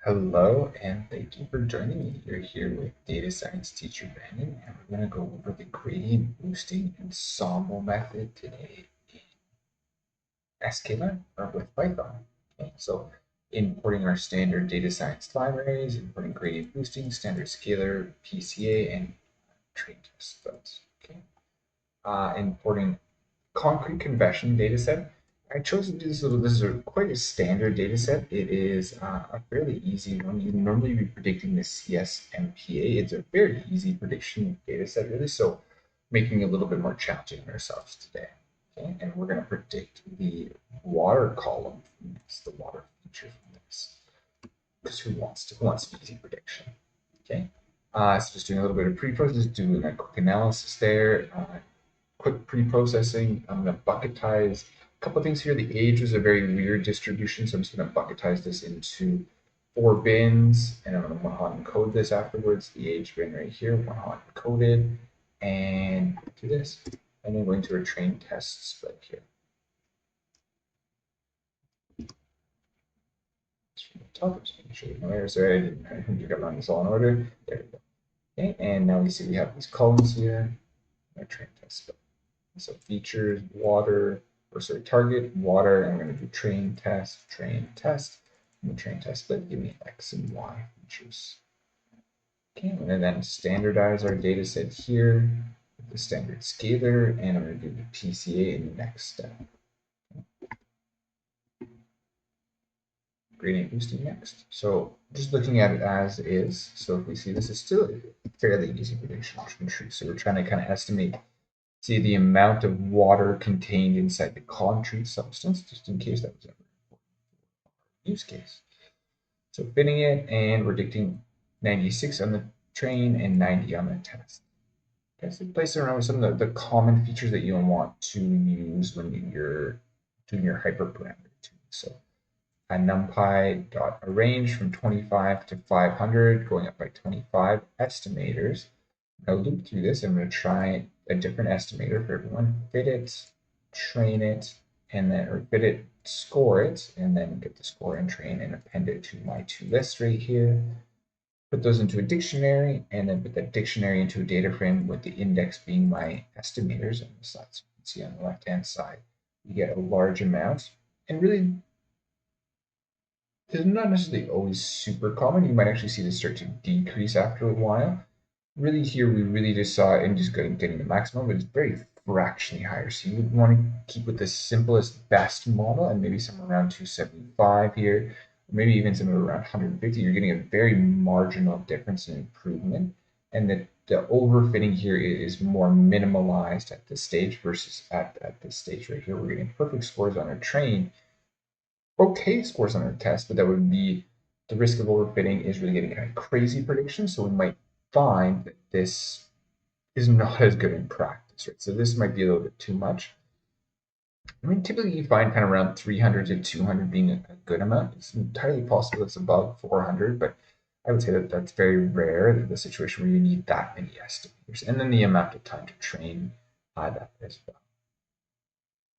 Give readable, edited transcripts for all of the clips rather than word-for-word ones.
Hello, and thank you for joining me. You're here with data science teacher Brandon, and we're going to go over the gradient boosting ensemble method today in sklearn or with Python. Okay, so importing our standard data science libraries, importing gradient boosting, standard scalar, PCA, and train test beds. Okay, importing concrete convection data set. I chose to do this little, this is quite a standard data set. It is a fairly easy one. You normally be predicting the CSMPA. It's a very easy prediction data set, really. So making it a little bit more challenging on ourselves today. Okay, and we're going to predict the water column from this, the water feature from this. Because who wants an easy prediction? Okay. So just doing a little bit of pre-process, doing a quick analysis there. Quick pre-processing. I'm going to bucketize a couple of things here. The age was a very weird distribution, so I'm just going to bucketize this into 4 bins, and I'm going to one-hot encode this afterwards. The age bin right here, one-hot encoded, and do this. And then going to a train test split here. Sorry, I didn't think I run this all in order. There we go. Okay, and now we see we have these columns here. Our train test split. So features, water, or sorry, target, water, and I'm going to do train test, and the train test split give me X and Y features. Okay, I'm going to then standardize our data set here with the standard scalar, and I'm going to do the PCA in the next step. Gradient boosting next. So just looking at it as is, so if we see this is still a fairly easy prediction tree. So we're trying to kind of estimate see the amount of water contained inside the concrete substance, just in case that was ever an use case. So fitting it, and we're predicting 96 on the train and 90 on the test. Okay, so place around with some of the common features that you want to use when you're doing your hyperparameter tuning. So a numpy dot arrange from 25 to 500, going up by 25 estimators. I'll loop through this. I'm going to try a different estimator for everyone. Fit it, train it, and then or fit it, score it, and then get the score and train and append it to my two lists right here. Put those into a dictionary, and then put that dictionary into a data frame with the index being my estimators on the side. So you can see on the left-hand side, you get a large amount. And really, this is not necessarily always super common. You might actually see this start to decrease after a while. Really here, we really just saw it and just getting the maximum, but it's very fractionally higher. So you would want to keep with the simplest, best model and maybe somewhere around 275 here, or maybe even somewhere around 150. You're getting a very marginal difference in improvement. And the overfitting here is more minimalized at this stage versus at this stage right here. We're getting perfect scores on our train, okay scores on our test, but that would be the risk of overfitting is really getting kind of crazy predictions. So we might find that this is not as good in practice, right? So this might be a little bit too much. I mean, typically you find kind of around 300 to 200 being a good amount. It's entirely possible it's above 400, but I would say that that's very rare, the situation where you need that many estimators. And then the amount of time to train that as well.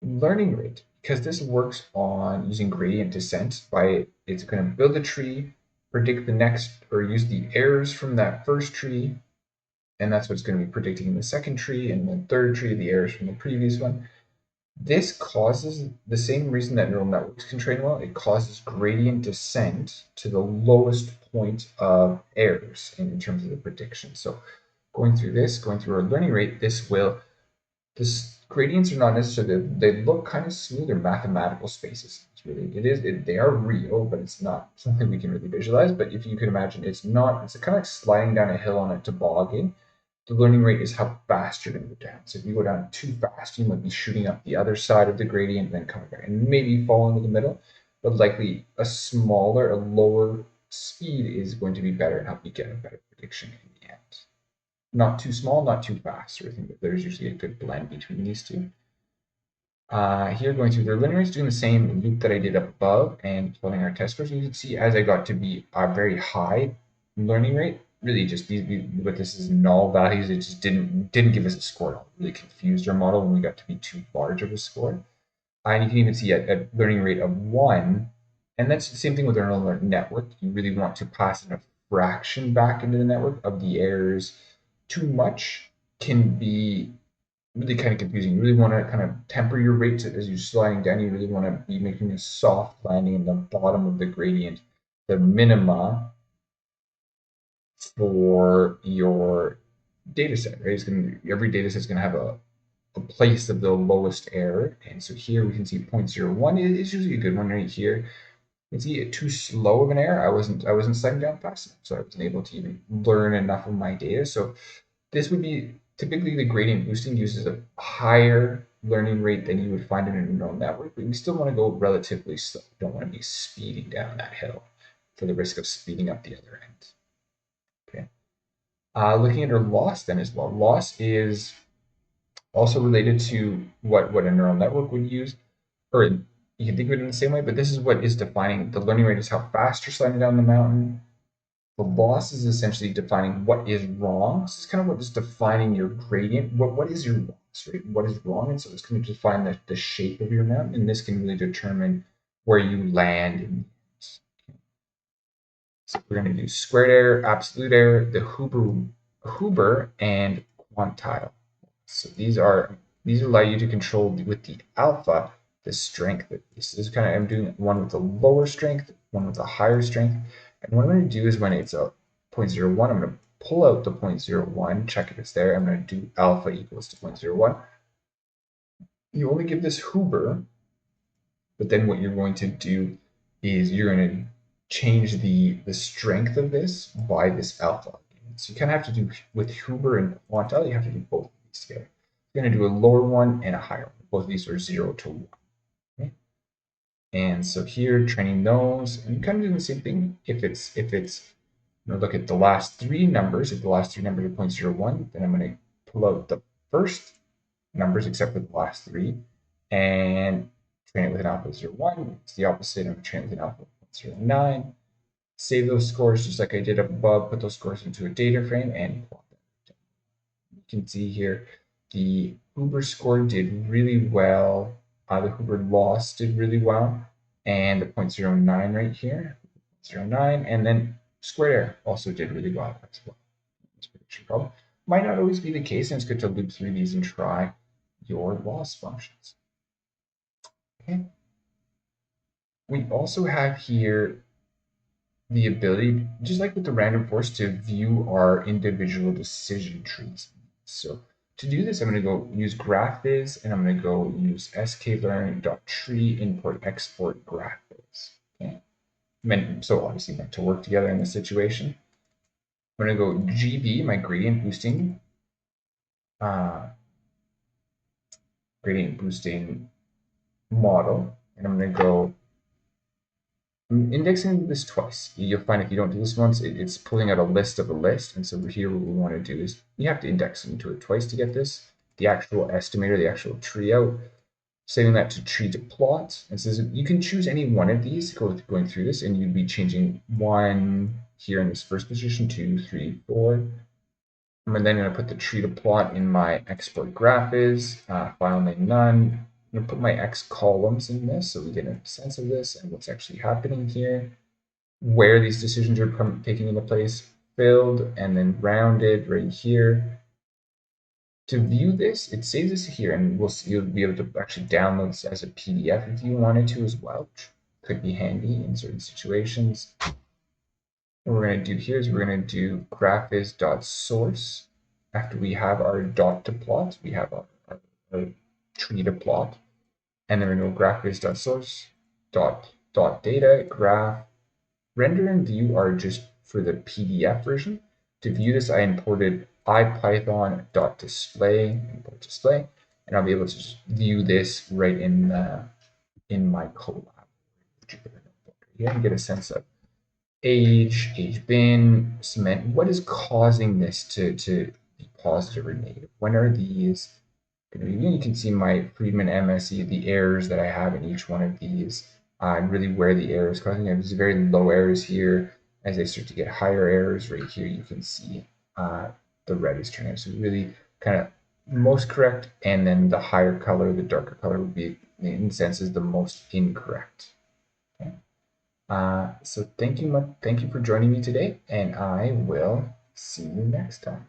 Learning rate, because this works on using gradient descent by it's going to build a tree, predict the next, or use the errors from that first tree, and that's what's going to be predicting in the second tree, and the third tree, the errors from the previous one. This causes the same reason that neural networks can train well. It causes gradient descent to the lowest point of errors in terms of the prediction. So going through our learning rate, this gradients are not necessarily, they look kind of smooth. They're mathematical spaces. They are real, but it's not something we can really visualize. But if you can imagine, it's kind of like sliding down a hill on a toboggan. The learning rate is how fast you're going to go down. So if you go down too fast, you might be shooting up the other side of the gradient and then coming back and maybe falling in the middle, but likely a lower speed is going to be better and help you get a better prediction in the end. Not too small, not too fast. I think that there's usually a good blend between these two. Here, going through the linear rates, doing the same loop that I did up above and plotting our test scores. You can see as I got to be a very high learning rate, really just but this is null values. It just didn't give us a score at all. It really confused our model when we got to be too large of a score. And you can even see at learning rate of 1, And that's the same thing with our neural network. You really want to pass in a fraction back into the network of the errors. Too much can be really kind of confusing. You really want to kind of temper your rates as you're sliding down. You really want to be making a soft landing in the bottom of the gradient. The minima for your data set, right? Every data set is going to have a place of the lowest error. And so here we can see 0.01 is usually a good one right here. You can see it too slow of an error. I wasn't sliding down fast enough, so I wasn't able to even learn enough of my data. So this would be typically the gradient boosting uses a higher learning rate than you would find in a neural network, but you still want to go relatively slow. You don't want to be speeding down that hill for the risk of speeding up the other end. Okay. Looking at our loss then as well. Loss is also related to what a neural network would use, or you can think of it in the same way, but this is what is defining the learning rate is how fast you're sliding down the mountain. The loss is essentially defining what is wrong. So it's kind of what is defining your gradient. What is your loss, right? What is wrong? And so it's going to define the shape of your mountain, and this can really determine where you land in the end. So we're going to do squared error, absolute error, the Huber and quantile. So these allow you to control with the alpha the strength. This is kind of I'm doing one with a lower strength, one with a higher strength. And what I'm going to do is when it's a 0.01, I'm going to pull out the 0.01, check if it's there. I'm going to do alpha equals to 0.01. You only give this Huber, but then what you're going to do is you're going to change the strength of this by this alpha. So you kind of have to do with Huber and quantile, you have to do both of these together. You're going to do a lower one and a higher one. Both of these are 0 to 1. Okay? And so here, training those, and kind of doing the same thing. If it's look at the last three numbers. If the last three numbers are 0.01, then I'm going to pull out the first numbers except for the last three and train it with an alpha of 0.01. It's the opposite. I'm going to train it with an alpha of 0.09. Save those scores just like I did above, put those scores into a data frame and plot them. You can see here the Uber score did really well. The Uber loss did really well. And the 0.09 right here, 0.09, and then squared error also did really well as well. This prediction problem might not always be the case, and it's good to loop through these and try your loss functions. Okay. We also have here the ability, just like with the random forest, to view our individual decision trees. So to do this, I'm going to go use graphviz, and I'm going to go use sklearn.tree import export graphviz. Okay. So obviously meant to work together in this situation. I'm going to go GB, my gradient boosting model, and I'm going to go indexing this twice. You'll find if you don't do this once, it's pulling out a list of a list. And so here what we want to do is you have to index into it twice to get this. The actual estimator, the actual tree out, setting that to tree to plot. And says you can choose any one of these going through this, and you'd be changing one here in this first position, 2, 3, 4. I'm then going to put the tree to plot in my export graphviz, file name none. I'm going to put my X columns in this so we get a sense of this and what's actually happening here, where these decisions are taking into place, filled and then rounded right here. To view this, it saves this here, and you'll be able to actually download this as a PDF if you wanted to as well, which could be handy in certain situations. What we're going to do here is we're going to do graphviz.source. After we have our dot to plot, we have our tree to plot. And then we're going to go graphviz.source dot data graph. Render and view are just for the PDF version. To view this, I imported ipython.display, import display, and I'll be able to just view this right in my Colab here and get a sense of age bin, cement. What is causing this to be positive or negative? When are these going to be? You can see my Friedman MSE, the errors that I have in each one of these, and really where the error is causing. I have very low errors here. As I start to get higher errors right here, you can see the red is turning. So really kind of most correct, and then the higher color, the darker color would be, in a sense, is the most incorrect. Okay. So thank you for joining me today, and I will see you next time.